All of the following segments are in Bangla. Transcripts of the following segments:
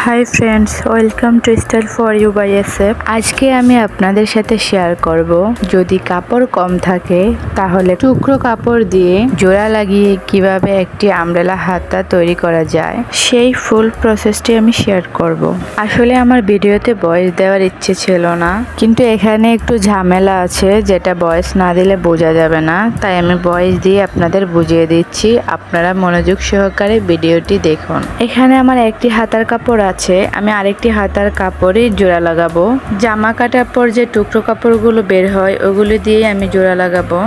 High friends, welcome to style for you by SF. আজকে আমি আপনাদের সাথে শেয়ার করব, যদি কাপড় কম থাকে তাহলে টুকরো কাপড় দিয়ে জোড়া লাগিয়ে কিভাবে একটি আমব্রেলা হাতা তৈরি করা যায়, সেই ফুল প্রসেসটি আমি শেয়ার করব। আসলে আমার ভিডিওতে ভয়েস দেওয়ার ইচ্ছে ছিল না, কিন্তু এখানে একটু ঝামেলা আছে যেটা ভয়েস না দিলে বোঝা যাবে না, তাই আমি ভয়েস দিয়ে আপনাদের বুঝিয়ে দিচ্ছি। আপনারা মনোযোগ সহকারে ভিডিওটি দেখুন। এখানে আমার একটি হাতার কাপড় আছে, আমি আরেকটি হাতার কাপড়ে জোড়া লাগাবো। জামা কাটার পর যে টুকরো কাপড়গুলো বের হয় ওগুলো দিয়ে আমি জোড়া লাগাবো।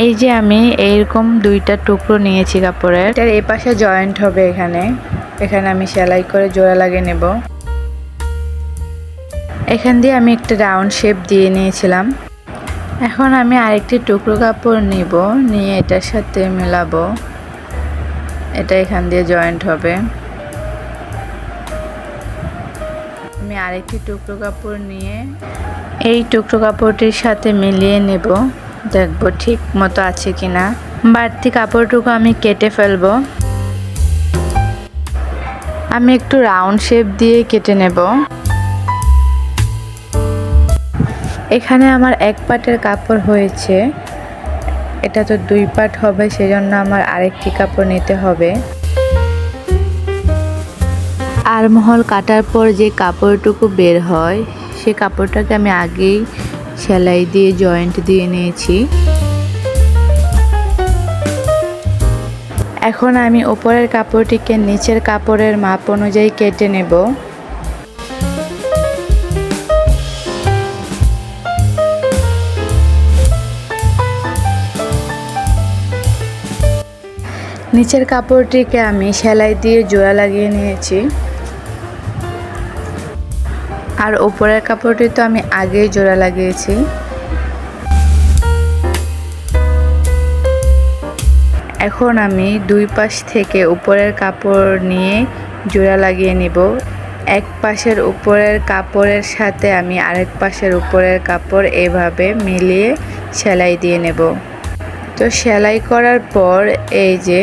এই যে আমি এইরকম দুইটা টুকরো নিয়েছি কাপড়ের, এটার এই পাশে জয়েন্ট হবে। এখানে আমি সেলাই করে জোড়া লাগিয়ে নেব। এখান দিয়ে আমি একটা রাউন্ড শেপ দিয়ে নিয়েছিলাম। এখন আমি আরেকটি টুকরো কাপড় নিব, নিয়ে এটার সাথে মেলাবো। এটা এখান দিয়ে জয়েন্ট হবে। আমি আরেকটি টুকরো কাপড় নিয়ে এই টুকরো কাপড়টির সাথে মিলিয়ে নেব, দেখবো ঠিক মতো আছে কিনা। বাড়তি কাপড়টুকু আমি কেটে ফেলবো। আমি একটু রাউন্ড শেপ দিয়ে কেটে নেব। এখানে আমার এক পাটের কাপড় হয়েছে, এটা তো দুই পাট হবে, সেজন্য আমার আরেকটি কাপড় নিতে হবে। আরমহল কাটার পর যে কাপড়টুকু বের হয় সে কাপড়টাকে আমি আগেই সেলাই দিয়ে জয়েন্ট দিয়ে নিয়েছি। এখন আমি উপরের কাপড়টিকে নিচের কাপড়ের মাপ অনুযায়ী কেটে নেব। নিচের কাপড়টিকে আমি সেলাই দিয়ে জোড়া লাগিয়ে নিয়েছি, আর উপরের কাপড়টি তো আমি আগেই জোড়া লাগিয়েছি। এখন আমি দুই পাশ থেকে উপরের কাপড় নিয়ে জোড়া লাগিয়ে নিব। এক পাশের উপরের কাপড়ের সাথে আমি আরেক পাশের উপরের কাপড় এভাবে মিলিয়ে সেলাই দিয়ে নেব। তো সেলাই করার পর এই যে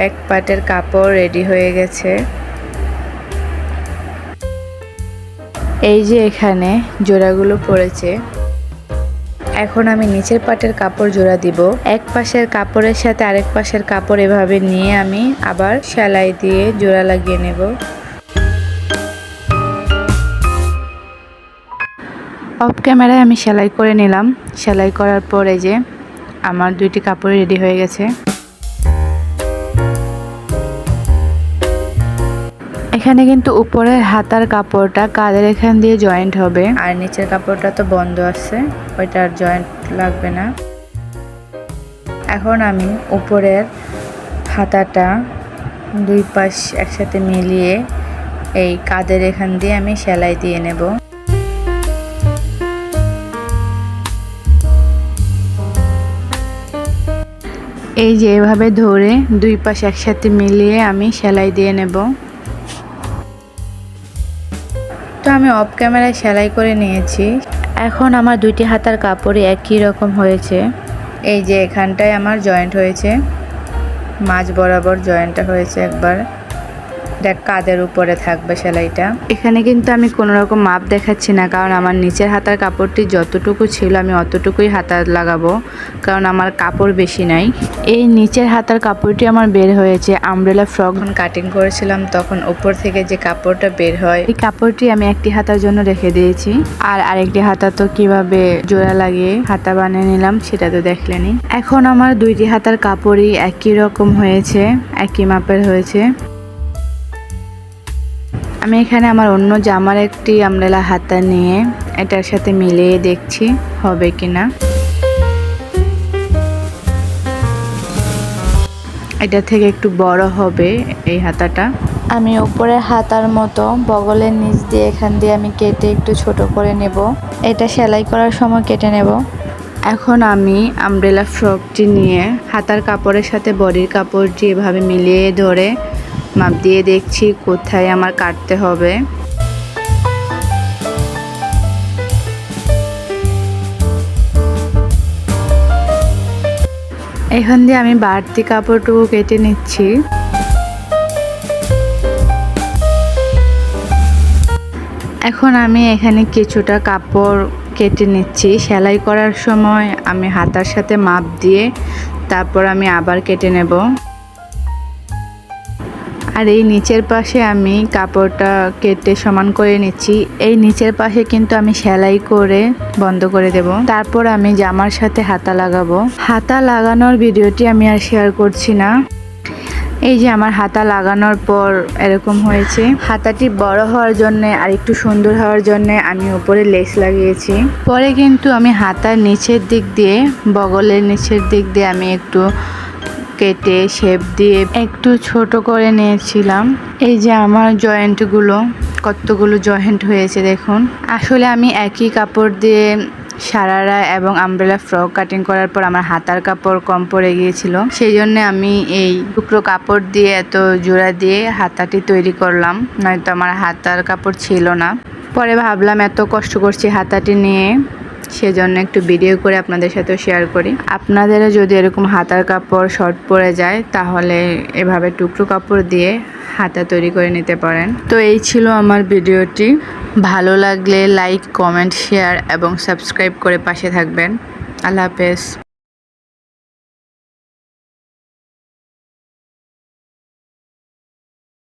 এক পাটের কাপড় রেডি হয়ে গেছে। এই যে এখানে জোড়াগুলো পড়েছে। এখন আমি নিচের পাটের কাপড় জোড়া দিব। এক পাশের কাপড়ের সাথে আরেক পাশের কাপড় এভাবে নিয়ে আমি আবার সেলাই দিয়ে জোড়া লাগিয়ে নেব। অফ ক্যামেরায় আমি সেলাই করে নিলাম। সেলাই করার পরে যে আমার দুইটি কাপড় রেডি হয়ে গেছে। এখানে কিন্তু উপরের হাতার কাপড়টা কাঁধের এখান দিয়ে জয়েন্ট হবে, আর নিচের কাপড়টা তো বন্ধ আছে, ওইটা আর জয়েন্ট লাগবে না। এখন আমি উপরের হাতাটা দুই পাশ একসাথে মিলিয়ে এই কাঁধের এখান দিয়ে আমি সেলাই দিয়ে নেব। এই যে এভাবে ধরে দুই পাশ একসাথে মিলিয়ে আমি সেলাই দিয়ে নেব। তো আমি অফ ক্যামেরায় সেলাই করে নিয়েছি। এখন আমার দুইটি হাতার কাপড়ই একই রকম হয়েছে। এই যে এখানটায় আমার জয়েন্ট হয়েছে, মাঝ বরাবর জয়েন্টটা হয়েছে একবার। এটা কাঁধের উপরে থাকবে সেলাইটা। এখানে কিন্তু আমি কোনো রকম মাপ দেখাচ্ছি না, কারণ আমার নিচের হাতার কাপড়টি যতটুকু ছিল আমি অতটুকুই হাতা লাগাবো, কারণ আমার কাপড় বেশি নাই। এই নিচের হাতার কাপড়টি আমার বের হয়েছে আমব্রেলা ফ্রক কাটিং করেছিলাম, তখন উপর থেকে যে কাপড়টা বের হয় এই কাপড়টি আমি একটি হাতার জন্য রেখে দিয়েছি। আর আরেকটি হাতা তো কিভাবে জোড়া লাগিয়ে হাতা বানিয়ে নিলাম সেটা তো দেখলেনি। এখন আমার দুইটি হাতার কাপড়ই একই রকম হয়েছে, একই মাপের হয়েছে। আমি এখানে আমার অন্য জামার একটি আমব্রেলা হাতা নিয়ে এটার সাথে মিলিয়ে দেখছি হবে কিনা। এটা থেকে একটু বড় হবে এই হাতাটা। আমি উপরের হাতার মতো বগলের নিচ দিয়ে এখান দিয়ে আমি কেটে একটু ছোট করে নেব। এটা সেলাই করার সময় কেটে নেব। এখন আমি আমব্রেলা ফ্রকটি নিয়ে হাতার কাপড়ের সাথে বডির কাপড়টি এভাবে মিলিয়ে ধরে মাপ দিয়ে দেখছি কোথায় আমার কাটতে হবে। এখান দিয়ে আমি বাড়তি কাপড়টুকু কেটে নিচ্ছি। এখন আমি এখানে কিছুটা কাপড় কেটে নিচ্ছি। সেলাই করার সময় আমি হাতার সাথে মাপ দিয়ে তারপর আমি আবার কেটে নেব। আর এই নিচের পাশে আমি কাপড়টা কেটে সমান করে নিচ্ছি। এই নিচের পাশে কিন্তু আমি সেলাই করে বন্ধ করে দেব। তারপর আমি জামার সাথে হাতা লাগাবো। হাতা লাগানোর ভিডিওটি আমি আর শেয়ার করছি না। এই যে আমার হাতা লাগানোর পর এরকম হয়েছে। হাতাটি বড় হওয়ার জন্য আর একটু সুন্দর হওয়ার জন্য আমি উপরে লেস লাগিয়েছি। পরে কিন্তু আমি হাতার নিচের দিক দিয়ে, বগলের নিচের দিক দিয়ে আমি একটু কেটে শেপ দিয়ে একটু ছোট করে নিয়েছিলাম। এই যে আমার জয়েন্টগুলো, কতগুলো জয়েন্ট হয়েছে দেখুন। আসলে আমি একই কাপড় দিয়ে সারারা এবং আমব্রেলা ফ্রক কাটিং করার পর আমার হাতার কাপড় কম পড়ে গিয়েছিল, সেই জন্য আমি এই টুকরো কাপড় দিয়ে এত জোড়া দিয়ে হাতাটি তৈরি করলাম, নয়তো আমার হাতার কাপড় ছিল না। পরে ভাবলাম এত কষ্ট করছি হাতাটি নিয়ে, সেজন্য একটু ভিডিও করে আপনাদের সাথে শেয়ার করি। আপনাদেরও যদি এরকম হাতার কাপড় শর্ট পড়ে যায় তাহলে এভাবে টুকরো কাপড় দিয়ে হাতা তৈরি করে নিতে পারেন। তো এই ছিল আমার ভিডিওটি। ভালো লাগলে লাইক, কমেন্ট, শেয়ার এবং সাবস্ক্রাইব করে পাশে থাকবেন। আল্লাহ হাফেজ।